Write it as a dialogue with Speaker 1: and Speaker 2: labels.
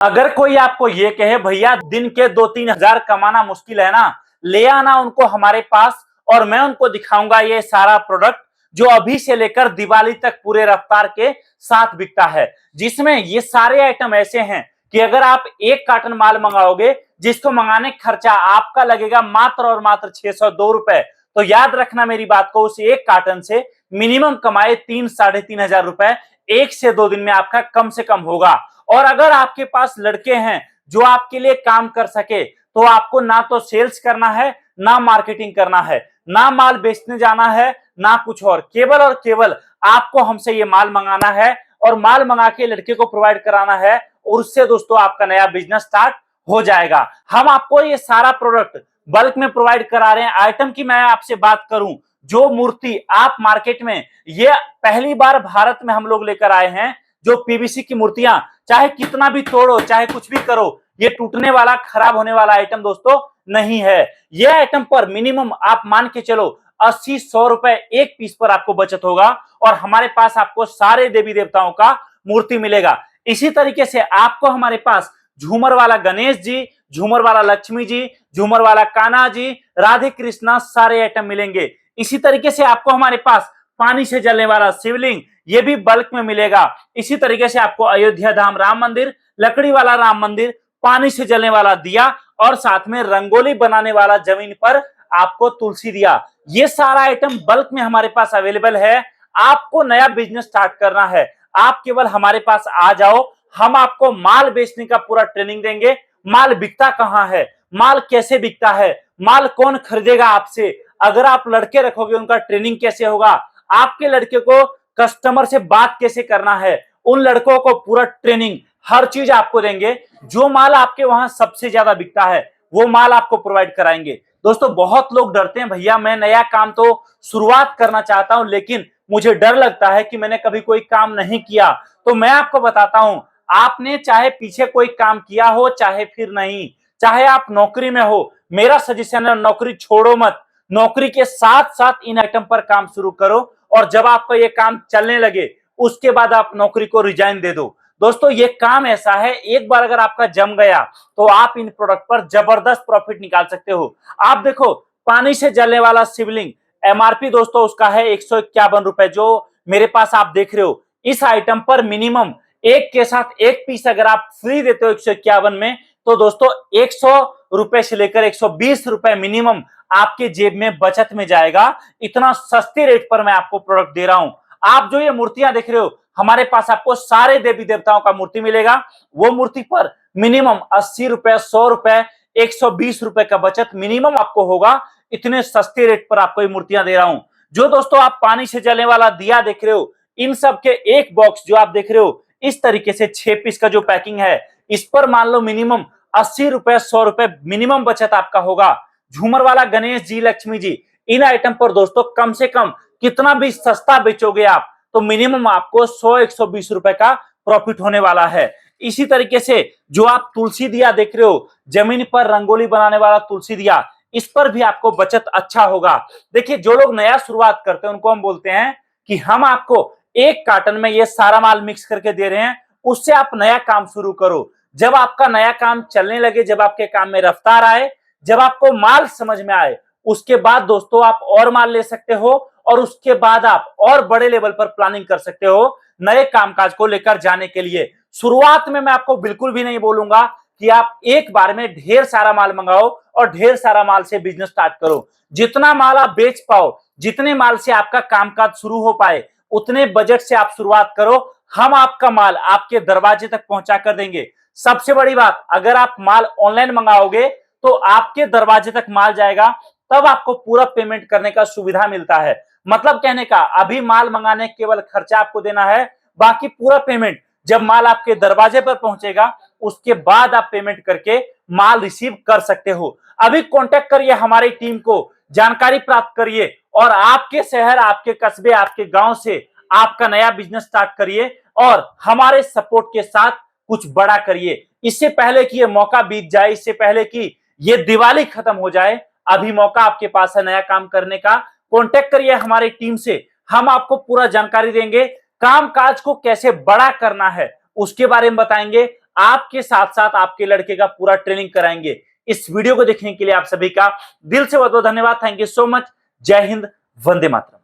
Speaker 1: अगर कोई आपको ये कहे भैया दिन के 2-3 हजार कमाना मुश्किल है ना, ले आना उनको हमारे पास और मैं उनको दिखाऊंगा ये सारा प्रोडक्ट जो अभी से लेकर दिवाली तक पूरे रफ्तार के साथ बिकता है, जिसमें ये सारे आइटम ऐसे हैं कि अगर आप एक कार्टन माल मंगाओगे जिसको मंगाने खर्चा आपका लगेगा मात्र और मात्र 602 रुपए। तो याद रखना मेरी बात को, उस एक कार्टन से मिनिमम कमाए 3-3.5 हजार रुपए 1 से 2 दिन में आपका कम से कम होगा। और अगर आपके पास लड़के हैं जो आपके लिए काम कर सके तो आपको ना तो सेल्स करना है, ना मार्केटिंग करना है, ना माल बेचने जाना है, ना कुछ और केवल आपको हमसे ये माल मंगाना है और माल मंगा के लड़के को प्रोवाइड कराना है और उससे दोस्तों आपका नया बिजनेस स्टार्ट हो जाएगा। हम आपको ये सारा प्रोडक्ट बल्क में प्रोवाइड करा रहे हैं। आइटम की मैं आपसे बात करूं, जो मूर्ति आप मार्केट में ये पहली बार भारत में हम लोग लेकर आए हैं, जो पीवीसी की मूर्तियां चाहे कितना भी तोड़ो चाहे कुछ भी करो, ये टूटने वाला खराब होने वाला आइटम दोस्तों नहीं है। ये आइटम पर मिनिमम आप मान के चलो 80-100 रुपए एक पीस पर आपको बचत होगा और हमारे पास आपको सारे देवी देवताओं का मूर्ति मिलेगा। इसी तरीके से आपको हमारे पास झूमर वाला गणेश जी, झूमर वाला लक्ष्मी जी, झूमर वाला कान्हा जी, राधे कृष्णा सारे आइटम मिलेंगे। इसी तरीके से आपको हमारे पास पानी से जलने वाला शिवलिंग ये भी बल्क में मिलेगा। इसी तरीके से आपको अयोध्या धाम राम मंदिर, लकड़ी वाला राम मंदिर, पानी से जलने वाला दिया और साथ में रंगोली बनाने वाला जमीन पर आपको तुलसी दिया, ये सारा आइटम बल्क में हमारे पास अवेलेबल है। आपको नया बिजनेस स्टार्ट करना है, आप केवल हमारे पास आ जाओ, हम आपको माल बेचने का पूरा ट्रेनिंग देंगे। माल बिकता कहां है, माल कैसे बिकता है, माल कौन खरीदेगा आपसे, अगर आप लड़के रखोगे उनका ट्रेनिंग कैसे होगा, आपके लड़के को कस्टमर से बात कैसे करना है, उन लड़कों को पूरा ट्रेनिंग हर चीज आपको देंगे। जो माल आपके वहां सबसे ज्यादा बिकता है वो माल आपको प्रोवाइड कराएंगे। दोस्तों बहुत लोग डरते हैं, भैया मैं नया काम तो शुरुआत करना चाहता हूं लेकिन मुझे डर लगता है कि मैंने कभी कोई काम नहीं किया। तो मैं आपको बताता हूं, आपने चाहे पीछे कोई काम किया हो चाहे फिर नहीं, चाहे आप नौकरी में हो, मेरा सजेशन है नौकरी छोड़ो मत, नौकरी के साथ साथ इन आइटम पर काम शुरू करो और जब आपका ये काम चलने लगे उसके बाद आप नौकरी को रिजाइन दे दो। दोस्तों ये काम ऐसा है, एक बार अगर आपका जम गया तो आप इन प्रोडक्ट पर जबरदस्त प्रॉफिट निकाल सकते हो। आप देखो पानी से जलने वाला शिवलिंग, एमआरपी दोस्तों उसका है 151 रुपए, जो मेरे पास आप देख रहे हो। इस आइटम पर मिनिमम एक के साथ एक पीस अगर आप फ्री देते हो 151 में, तो दोस्तों 100 रुपए से लेकर 120 रुपए मिनिमम आपके जेब में बचत में जाएगा। इतना सस्ते रेट पर मैं आपको प्रोडक्ट दे रहा हूं। आप जो ये मूर्तियां देख रहे हो, हमारे पास आपको सारे देवी देवताओं का मूर्ति मिलेगा। वो मूर्ति पर मिनिमम 80 रुपए, 100 रुपए, 120 रुपए का बचत मिनिमम आपको होगा। इतने सस्ते रेट पर आपको ये मूर्तियां दे रहा हूं। जो दोस्तों आप पानी से जलने वाला दिया देख रहे हो, इन सब के एक बॉक्स जो आप देख रहे हो इस तरीके से 6 पीस का जो पैकिंग है, इस पर मान लो मिनिमम 80 रुपए, 100 रुपए मिनिमम बचत आपका होगा। झूमर वाला गणेश जी, लक्ष्मी जी, इन आइटम पर दोस्तों कम से कम कितना भी सस्ता बेचोगे आप तो मिनिमम आपको 100-120 रुपए का प्रॉफिट होने वाला है। इसी तरीके से जो आप तुलसी दिया देख रहे हो, जमीन पर रंगोली बनाने वाला तुलसी दिया, इस पर भी आपको बचत अच्छा होगा। देखिए जो लोग नया शुरुआत करते हैं उनको हम बोलते हैं कि हम आपको एक कार्टन में ये सारा माल मिक्स करके दे रहे हैं, उससे आप नया काम शुरू करो। जब आपका नया काम चलने लगे, जब आपके काम में रफ्तार आए, जब आपको माल समझ में आए, उसके बाद दोस्तों आप और माल ले सकते हो और उसके बाद आप और बड़े लेवल पर प्लानिंग कर सकते हो नए कामकाज को लेकर जाने के लिए। शुरुआत में मैं आपको बिल्कुल भी नहीं बोलूंगा कि आप एक बार में ढेर सारा माल मंगाओ और ढेर सारा माल से बिजनेस स्टार्ट करो। जितना माल आप बेच पाओ, जितने माल से आपका कामकाज शुरू हो पाए, उतने बजट से आप शुरुआत करो। हम आपका माल आपके दरवाजे तक पहुंचा कर देंगे। सबसे बड़ी बात, अगर आप माल ऑनलाइन मंगाओगे तो आपके दरवाजे तक माल जाएगा, तब आपको पूरा पेमेंट करने का सुविधा मिलता है। मतलब कहने का, अभी माल मंगाने केवल खर्चा आपको देना है, बाकी पूरा पेमेंट जब माल आपके दरवाजे पर पहुंचेगा उसके बाद आप पेमेंट करके माल रिसीव कर सकते हो। अभी कांटेक्ट करिए हमारी टीम को, जानकारी प्राप्त करिए और आपके शहर, आपके कस्बे, आपके गांव से आपका नया बिजनेस स्टार्ट करिए और हमारे सपोर्ट के साथ कुछ बड़ा करिए। इससे पहले कि ये मौका बीत जाए, इससे पहले कि ये दिवाली खत्म हो जाए, अभी मौका आपके पास है नया काम करने का। कांटेक्ट करिए हमारी टीम से, हम आपको पूरा जानकारी देंगे। काम काज को कैसे बड़ा करना है उसके बारे में बताएंगे। आपके साथ साथ आपके लड़के का पूरा ट्रेनिंग कराएंगे। इस वीडियो को देखने के लिए आप सभी का दिल से बहुत बहुत धन्यवाद। Thank you so much. जय हिंद, वंदे मातरम।